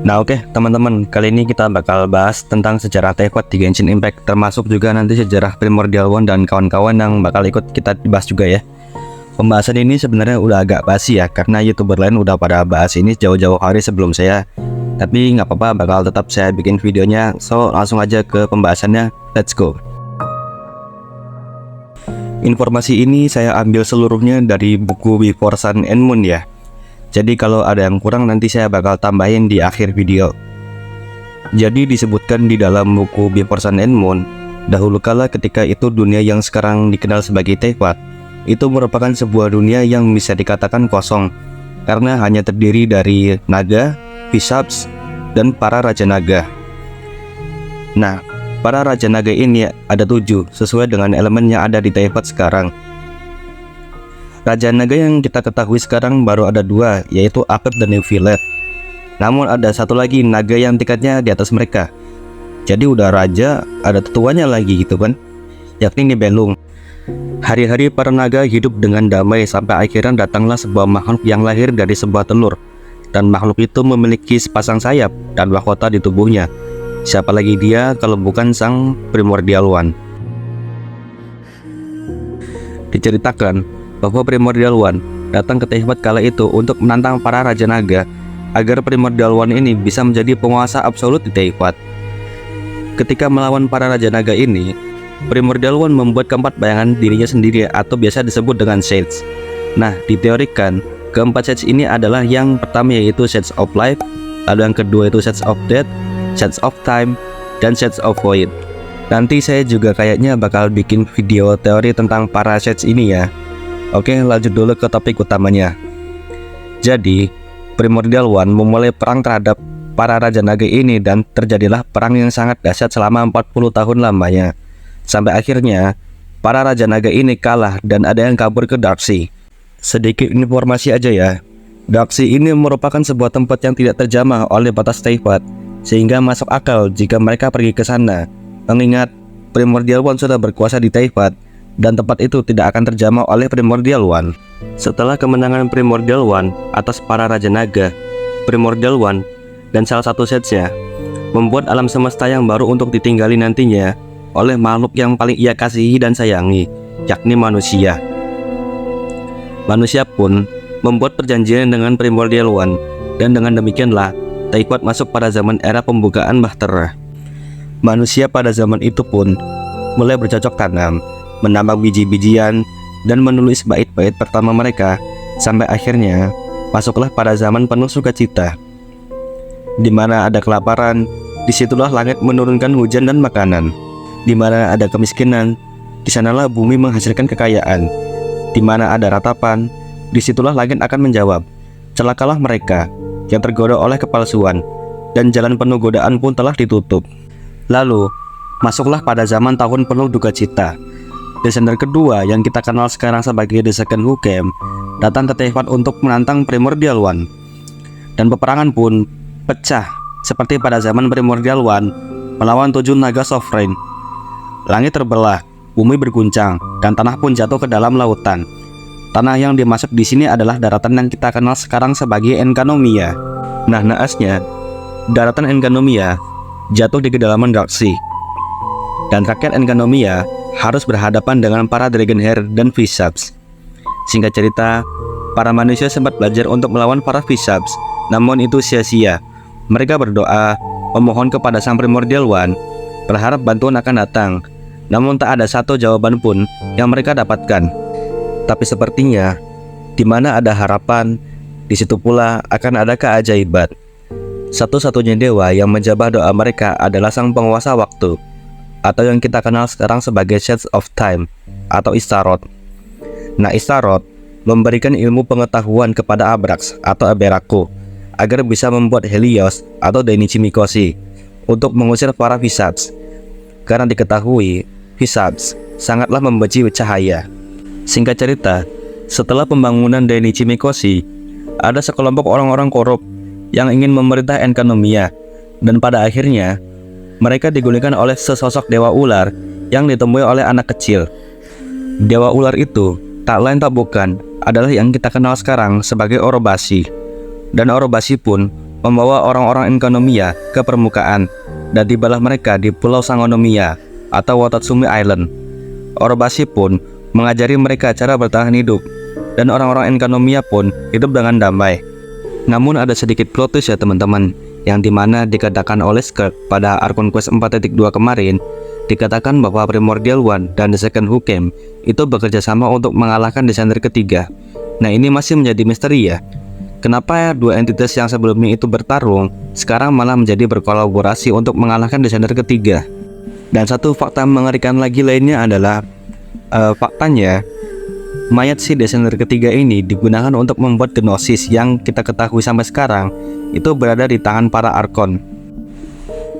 Nah oke teman-teman, kali ini kita bakal bahas tentang sejarah Tevat di Genshin Impact, termasuk juga nanti sejarah Primordial One dan kawan-kawan yang bakal ikut kita bahas juga ya. Pembahasan ini sebenarnya udah agak basi ya, karena YouTuber lain udah pada bahas ini jauh-jauh hari sebelum saya. Tapi nggak apa-apa, bakal tetap saya bikin videonya, so langsung aja ke pembahasannya, let's go. Informasi ini saya ambil seluruhnya dari buku Before Sun and Moon ya. Jadi kalau ada yang kurang nanti saya bakal tambahin di akhir video. Jadi disebutkan di dalam buku Before Sun and Moon, dahulu kala ketika itu dunia yang sekarang dikenal sebagai Tevat, itu merupakan sebuah dunia yang bisa dikatakan kosong, karena hanya terdiri dari naga, Vishaps, dan para Raja Naga. Nah, para Raja Naga ini ada 7, sesuai dengan elemen yang ada di Tevat sekarang. Raja Naga yang kita ketahui sekarang baru ada 2, yaitu Apep dan Neuvillette. Namun ada satu lagi naga yang tingkatnya di atas mereka. Jadi udah raja, ada tetuanya lagi gitu kan, yakni Nibelung. Hari-hari para naga hidup dengan damai sampai akhirnya datanglah sebuah makhluk yang lahir dari sebuah telur. Dan makhluk itu memiliki sepasang sayap dan mahkota di tubuhnya. Siapa lagi dia kalau bukan sang Primordial One. Diceritakan bahwa Primordial One datang ke Tevat kala itu untuk menantang para Raja Naga agar Primordial One ini bisa menjadi penguasa absolut di Tevat. Ketika melawan para Raja Naga ini, Primordial One membuat keempat bayangan dirinya sendiri atau biasa disebut dengan Shades. Nah, diteorikan keempat Shades ini adalah yang pertama yaitu Shades of Life, lalu yang kedua itu Shades of Death, Shades of Time, dan Shades of Void. Nanti saya juga kayaknya bakal bikin video teori tentang para Shades ini ya. Oke, lanjut dulu ke topik utamanya. Jadi, Primordial One memulai perang terhadap para Raja Naga ini dan terjadilah perang yang sangat dahsyat selama 40 tahun lamanya. Sampai akhirnya, para Raja Naga ini kalah dan ada yang kabur ke Darksea. Sedikit informasi aja ya. Darksea ini merupakan sebuah tempat yang tidak terjamah oleh batas Tevat, sehingga masuk akal jika mereka pergi ke sana. Mengingat Primordial One sudah berkuasa di Tevat, dan tempat itu tidak akan terjamah oleh Primordial One. Setelah kemenangan Primordial One atas para Raja Naga, Primordial One dan salah satu Shades-nya membuat alam semesta yang baru untuk ditinggali nantinya oleh makhluk yang paling ia kasihi dan sayangi, yakni manusia. Manusia pun membuat perjanjian dengan Primordial One, dan dengan demikianlah Tevat masuk pada zaman era pembukaan Bahtera. Manusia pada zaman itu pun mulai bercocok tanam, menambang biji-bijian, dan menulis bait-bait pertama mereka, sampai akhirnya masuklah pada zaman penuh sukacita. Di mana ada kelaparan, disitulah langit menurunkan hujan dan makanan. Di mana ada kemiskinan, disanalah bumi menghasilkan kekayaan. Di mana ada ratapan, disitulah langit akan menjawab, celakalah mereka yang tergoda oleh kepalsuan, dan jalan penuh godaan pun telah ditutup. Lalu, masuklah pada zaman tahun penuh duka cita. Descender kedua yang kita kenal sekarang sebagai The Second Wukem datang ke Tevat untuk menantang Primordial One. Dan peperangan pun pecah seperti pada zaman Primordial One melawan 7 naga Sovereign. Langit terbelah, bumi berguncang, dan tanah pun jatuh ke dalam lautan. Tanah yang dimaksud di sini adalah daratan yang kita kenal sekarang sebagai Enkanomia. Nah, naasnya, daratan Enkanomia jatuh di kedalaman Darksea. Dan rakyat Enkanomia harus berhadapan dengan para Dragonheir dan Vishaps. Singkat cerita, para manusia sempat belajar untuk melawan para Vishaps, namun itu sia-sia. Mereka berdoa, memohon kepada sang Primordial One, berharap bantuan akan datang. Namun tak ada satu jawaban pun yang mereka dapatkan. Tapi sepertinya, di mana ada harapan, di situ pula akan ada keajaiban. Satu-satunya dewa yang menjawab doa mereka adalah sang penguasa waktu, atau yang kita kenal sekarang sebagai Shades of Time atau Ishtaroth. Nah, Ishtaroth memberikan ilmu pengetahuan kepada Abrax atau Aberako agar bisa membuat Helios atau Dainichi Mikoshi untuk mengusir para Vishaps. Karena diketahui Vishaps sangatlah membenci cahaya. Singkat cerita, setelah pembangunan Dainichi Mikoshi, ada sekelompok orang-orang korup yang ingin memerintah Enkanomia, dan pada akhirnya mereka digulingkan oleh sesosok dewa ular yang ditemui oleh anak kecil. Dewa ular itu tak lain tak bukan adalah yang kita kenal sekarang sebagai Orobashi. Dan Orobashi pun membawa orang-orang Enkanomiya ke permukaan, dan tibalah mereka di Pulau Sangonomiya atau Watatsumi Island. Orobashi pun mengajari mereka cara bertahan hidup, dan orang-orang Enkanomiya pun hidup dengan damai. Namun ada sedikit plot twist ya teman-teman, yang dimana dikatakan oleh Skirk pada Arkon Quest 4.2 kemarin, dikatakan bahwa Primordial One dan The Second Who Came itu bekerja sama untuk mengalahkan desainer ketiga. Nah, ini masih menjadi misteri ya. Kenapa dua entitas yang sebelumnya itu bertarung, sekarang malah menjadi berkolaborasi untuk mengalahkan desainer ketiga. Dan satu fakta mengerikan lagi lainnya adalah faktanya mayat si desainer ketiga ini digunakan untuk membuat Gnosis yang kita ketahui sampai sekarang itu berada di tangan para Arkon.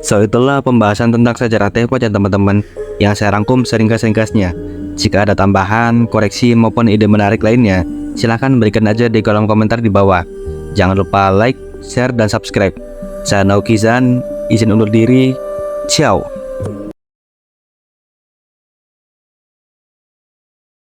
So, itulah pembahasan tentang sejarah Teapot ya teman-teman, yang saya rangkum seringkas-ringkasnya. Jika ada tambahan, koreksi maupun ide menarik lainnya, silahkan berikan aja di kolom komentar di bawah. Jangan lupa like, share, dan subscribe. Saya Naukizan, izin undur diri. Ciao.